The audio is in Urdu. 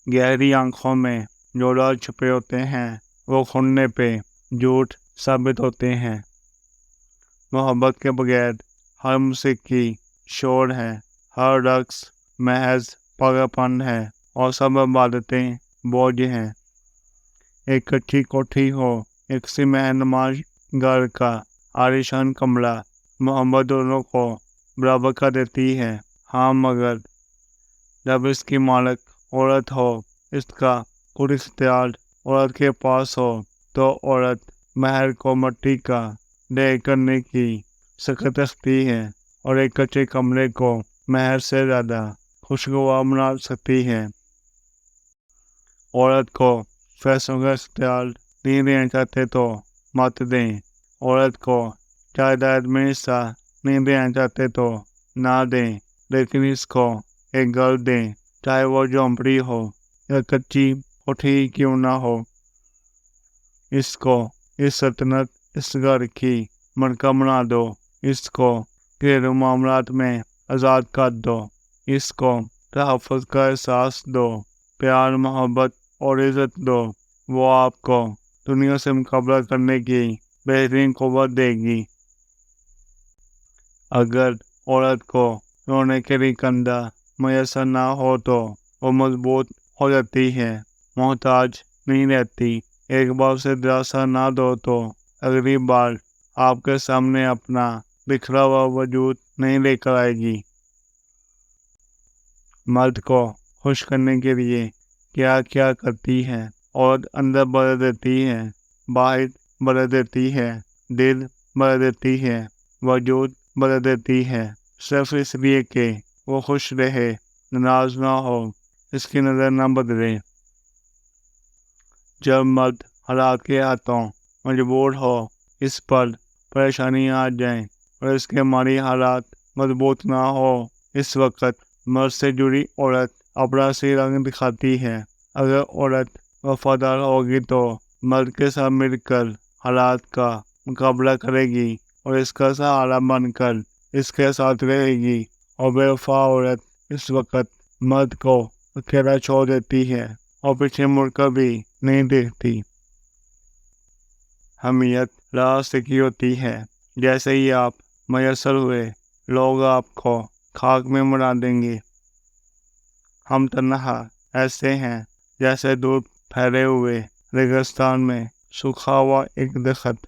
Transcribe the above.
گہری آنکھوں میں جو راز چھپے ہوتے ہیں وہ کھلنے پہ جھوٹ ثابت ہوتے ہیں۔ محبت کے بغیر ہر موسیقی شور ہے، ہر رقص محض پاگلپن ہے، اور سب عبادتیں بوجھ ہیں۔ ایک کچی کوٹھی ہو، ایک سی مہر نماز گھر کا عالیشان کمرہ، محبت دونوں کو برابر کر دیتی ہے۔ ہاں، مگر جب اس کی مالک عورت ہو، اس کا خود اختیار عورت کے پاس ہو، تو عورت مہر کو مٹی کا ڈھیر کرنے کی سخت رکھتی ہے اور ایک کچے کمرے کو مہر سے زیادہ خوشگوار بنا سکتی ہے۔ عورت کو فیصلوں کا اختیار نہیں دینا چاہتے تو مت دیں۔ عورت کو جائیداد میں حصہ نہیں دینا چاہتے تو نہ دیں، لیکن اس کو ایک گھر دیں، چاہے وہ جھونپڑی ہو یا کچی کوٹھی کیوں نہ ہو۔ اس کو اس سلطنت، اس گھر کی ملکہ بنا دو، اس کو گھریلو معاملات میں آزاد کر دو، اس کو تحفظ کا احساس دو، پیار، محبت اور عزت دو۔ وہ آپ کو دنیا سے مقابلہ کرنے کی بہترین قوت دے گی۔ اگر عورت کو رونے کے لیے کندھا میسر نہ ہو تو وہ مضبوط ہو جاتی ہے، محتاج نہیں رہتی۔ ایک بار اسے دلاسا نہ دو تو اگلی بار آپ کے سامنے اپنا بکھرا ہوا وجود نہیں لے کر آئے گی۔ مرد کو خوش کرنے کے لیے کیا کیا کرتی ہے؟ عورت اندر بدل دیتی ہے، باہر بدل دیتی ہے، دل بدل دیتی ہے، وجود بدل دیتی ہے، صرف اس لیے کہ وہ خوش رہے، ناراض نہ ہو، اس کی نظر نہ بدلے۔ جب مرد حالات کے ہاتھوں مجبور ہو، اس پر پریشانی آ جائیں اور اس کے مالی حالات مضبوط نہ ہو، اس وقت مرد سے جڑی عورت اپنا اصلی رنگ دکھاتی ہے۔ اگر عورت وفادار ہوگی تو مرد کے ساتھ مل کر حالات کا مقابلہ کرے گی اور اس کا سہارا بن کر اس کے ساتھ رہے گی، اور بے وفا عورت اس وقت مرد کو اکیلا چھوڑ دیتی ہے اور پیچھے مڑ کر بھی نہیں دیکھتی۔ حمیت راستے کی ہوتی ہے، جیسے ہی آپ میسر ہوئے لوگ آپ کو خاک میں ملا دیں گے۔ ہم تنہا ایسے ہیں جیسے دودھ پھیلے ہوئے ریگستان میں سوکھا ہوا ایک درخت۔